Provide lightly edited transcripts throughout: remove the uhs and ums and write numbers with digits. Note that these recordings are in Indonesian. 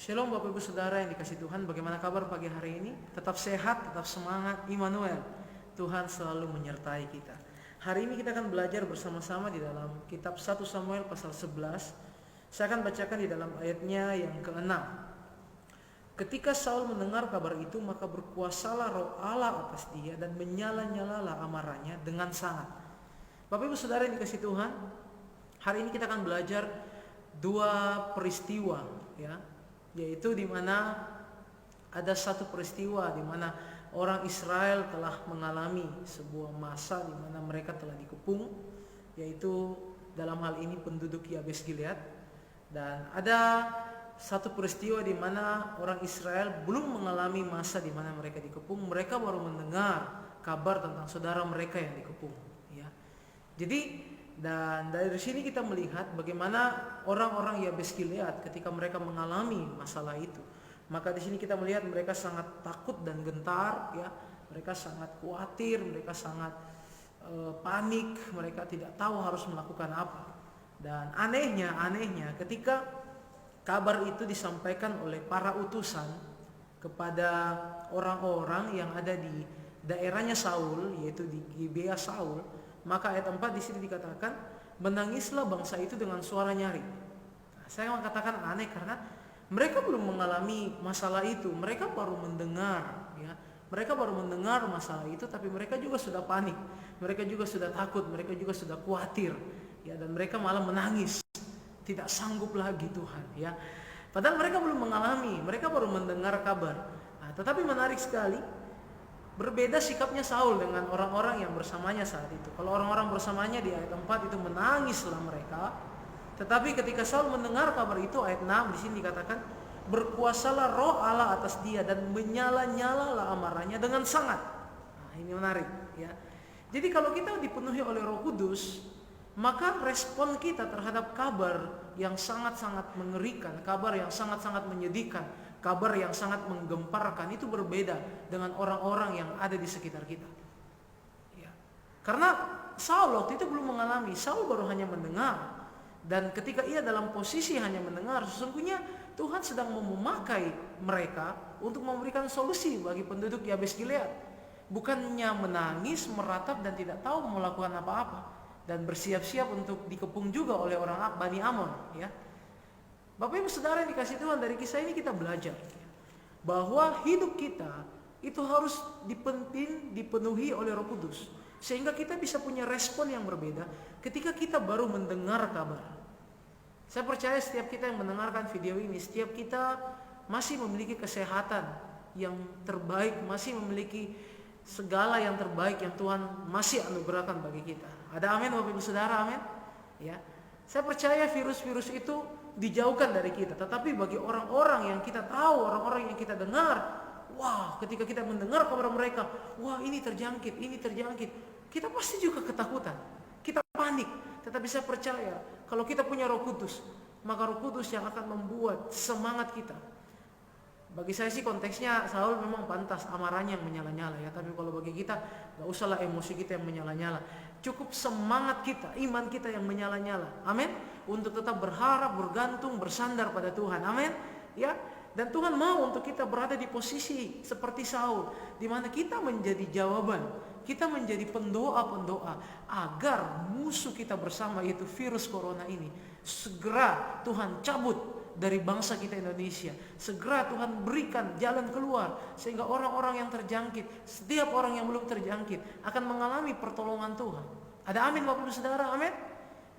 Shalom Bapak Ibu Saudara yang dikasih Tuhan, bagaimana kabar pagi hari ini? Tetap sehat, tetap semangat, Immanuel. Tuhan selalu menyertai kita. Hari ini kita akan belajar bersama-sama di dalam kitab 1 Samuel pasal 11. Saya akan bacakan di dalam ayatnya yang ke-6. Ketika Saul mendengar kabar itu, maka berkuasalah roh Allah atas dia dan menyala-nyalalah amarahnya dengan sangat. Bapak Ibu Saudara yang dikasih Tuhan, hari ini kita akan belajar dua peristiwa, yaitu di mana ada satu peristiwa di mana orang Israel telah mengalami sebuah masa di mana mereka telah dikepung, yaitu dalam hal ini penduduk Yabes Gilead. Dan ada satu peristiwa di mana orang Israel belum mengalami masa di mana mereka dikepung, mereka baru mendengar kabar tentang saudara mereka yang dikepung. Jadi dan dari sini kita melihat bagaimana orang-orang Yabes Gilead ketika mereka mengalami masalah itu. Maka di sini kita melihat mereka sangat takut dan gentar, Mereka sangat khawatir, mereka sangat panik, mereka tidak tahu harus melakukan apa. Dan anehnya ketika kabar itu disampaikan oleh para utusan kepada orang-orang yang ada di daerahnya Saul, yaitu di Gibea Saul, maka ayat 4 di sini dikatakan, menangislah bangsa itu dengan suara nyaring. Saya mengatakan aneh karena mereka belum mengalami masalah itu, mereka baru mendengar, Mereka baru mendengar masalah itu, tapi mereka juga sudah panik, mereka juga sudah takut, mereka juga sudah khawatir, dan mereka malah menangis, tidak sanggup lagi Tuhan, Padahal mereka belum mengalami, mereka baru mendengar kabar. Tetapi menarik sekali, berbeda sikapnya Saul dengan orang-orang yang bersamanya saat itu. Kalau orang-orang bersamanya di ayat 4 itu menangislah mereka. Tetapi ketika Saul mendengar kabar itu, ayat 6 di sini dikatakan, berkuasalah roh Allah atas dia dan menyala-nyalalah amarahnya dengan sangat. Ini menarik, Jadi kalau kita dipenuhi oleh Roh Kudus, maka respon kita terhadap kabar yang sangat-sangat mengerikan, kabar yang sangat-sangat menyedihkan, kabar yang sangat menggemparkan itu berbeda dengan orang-orang yang ada di sekitar kita. Karena Saul waktu itu belum mengalami, Saul baru hanya mendengar. Dan ketika ia dalam posisi hanya mendengar, sesungguhnya Tuhan sedang memakai mereka untuk memberikan solusi bagi penduduk Yabes Gilead. Bukannya menangis, meratap dan tidak tahu melakukan apa-apa, dan bersiap-siap untuk dikepung juga oleh orang Bani Amon, Bapak Ibu Saudara yang dikasih Tuhan, dari kisah ini kita belajar bahwa hidup kita itu harus dipenuhi oleh Roh Kudus, sehingga kita bisa punya respon yang berbeda ketika kita baru mendengar kabar. Saya percaya setiap kita yang mendengarkan video ini, setiap kita masih memiliki kesehatan yang terbaik, masih memiliki segala yang terbaik yang Tuhan masih anugerahkan bagi kita. Ada amin Bapak Ibu Saudara, amin? Saya percaya virus-virus itu dijauhkan dari kita. Tetapi bagi orang-orang yang kita tahu, orang-orang yang kita dengar, ketika kita mendengar kabar mereka, ini terjangkit, kita pasti juga ketakutan, kita panik. Tetapi saya percaya kalau kita punya Roh Kudus, maka Roh Kudus yang akan membuat semangat kita. Bagi saya sih konteksnya Saul memang pantas amarahnya yang menyala-nyala, Tapi kalau bagi kita gak usahlah emosi kita yang menyala-nyala, cukup semangat kita, iman kita yang menyala-nyala, amin, untuk tetap berharap, bergantung, bersandar pada Tuhan, amin, Dan Tuhan mau untuk kita berada di posisi seperti Saul, di mana kita menjadi jawaban, kita menjadi pendoa-pendoa agar musuh kita bersama, yaitu virus corona ini, segera Tuhan cabut dari bangsa kita Indonesia. Segera Tuhan berikan jalan keluar, sehingga orang-orang yang terjangkit, setiap orang yang belum terjangkit akan mengalami pertolongan Tuhan. Ada amin Bapak Ibu Saudara, amin.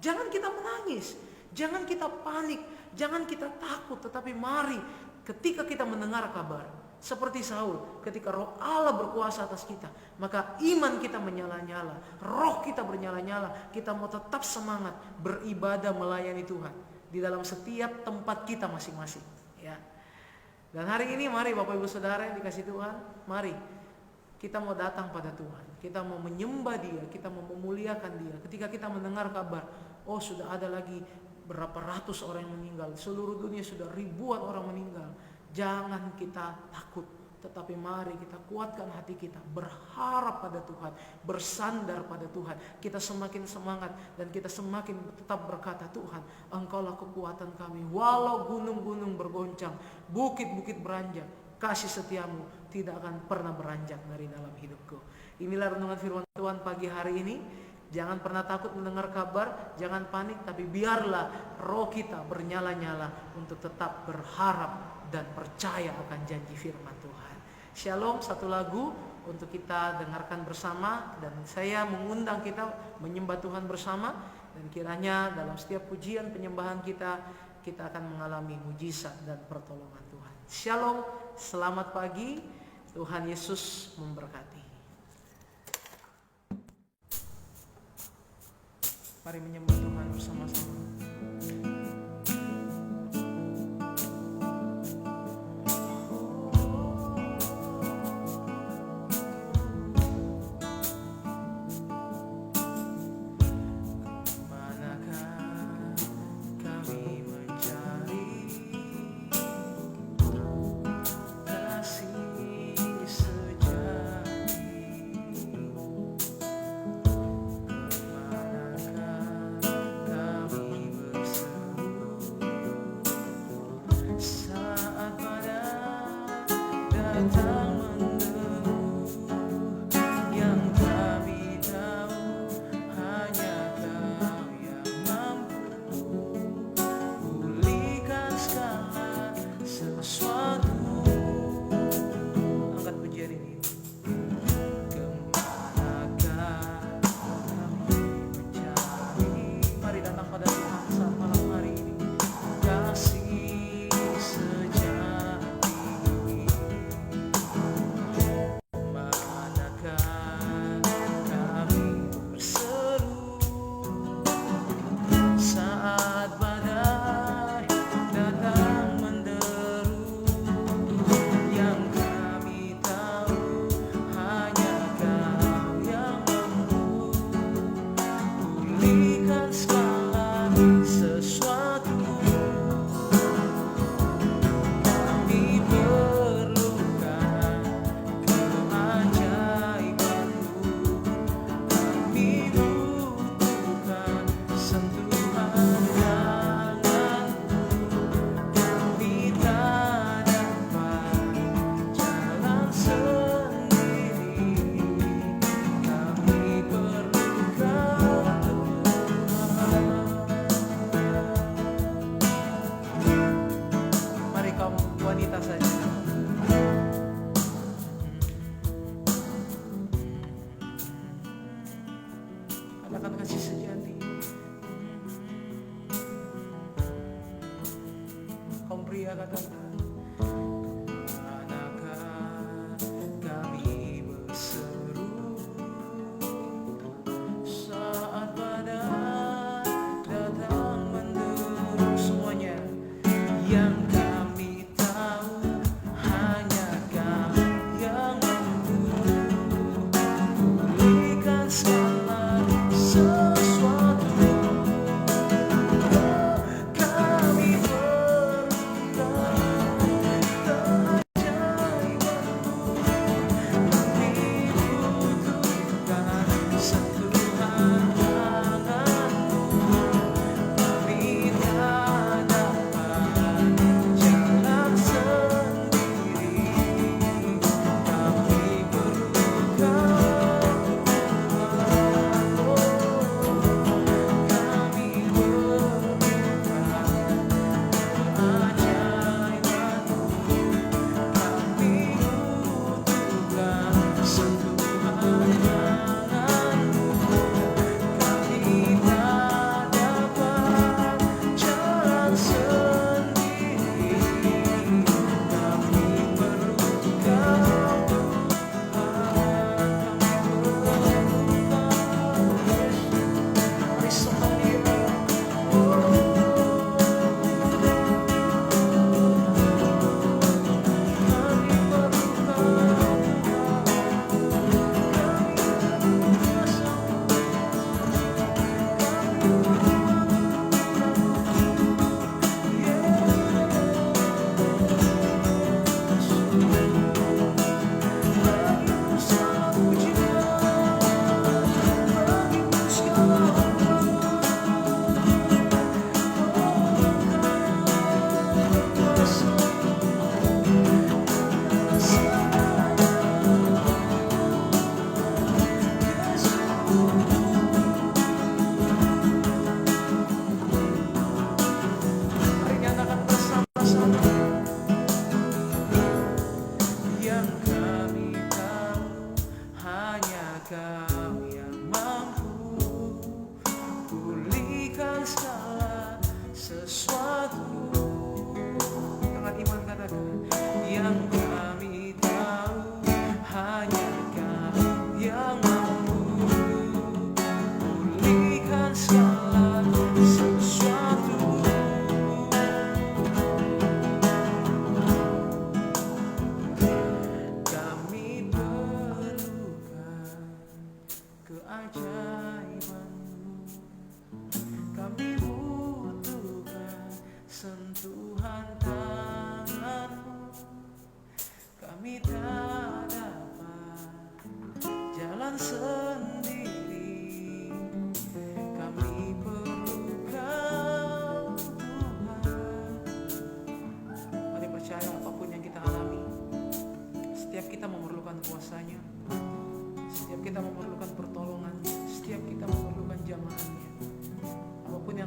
Jangan kita menangis, jangan kita panik, jangan kita takut, tetapi mari ketika kita mendengar kabar seperti Saul, ketika roh Allah berkuasa atas kita, maka iman kita menyala-nyala, roh kita bernyala-nyala, kita mau tetap semangat beribadah melayani Tuhan di dalam setiap tempat kita masing-masing, Dan hari ini mari Bapak Ibu Saudara yang dikasih Tuhan, mari kita mau datang pada Tuhan, kita mau menyembah Dia, kita mau memuliakan Dia. Ketika kita mendengar kabar, sudah ada lagi berapa ratus orang yang meninggal, seluruh dunia sudah ribuan orang meninggal, jangan kita takut, tetapi mari kita kuatkan hati kita, berharap pada Tuhan, bersandar pada Tuhan. Kita semakin semangat dan kita semakin tetap berkata, Tuhan, Engkaulah kekuatan kami. Walau gunung-gunung bergoncang, goncang, bukit-bukit beranjak, kasih setiamu tidak akan pernah beranjak dari dalam hidupku. Inilah renungan firman Tuhan pagi hari ini. Jangan pernah takut mendengar kabar, jangan panik, tapi biarlah roh kita bernyala-nyala untuk tetap berharap dan percaya akan janji firman Tuhan. Shalom, satu lagu untuk kita dengarkan bersama, dan saya mengundang kita menyembah Tuhan bersama, dan kiranya dalam setiap pujian penyembahan kita akan mengalami mujizat dan pertolongan Tuhan. Shalom, selamat pagi, Tuhan Yesus memberkati. Mari menyembah Tuhan bersama-sama.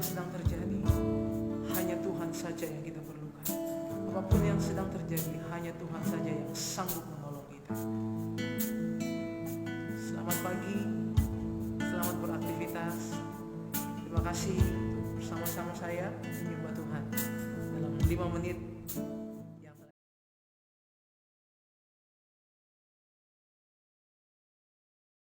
yang sedang terjadi, hanya Tuhan saja yang kita perlukan. Apapun yang sedang terjadi, hanya Tuhan saja yang sanggup menolong kita. Selamat pagi, selamat beraktivitas. Terima kasih untuk bersama-sama saya menyembah Tuhan dalam 5 menit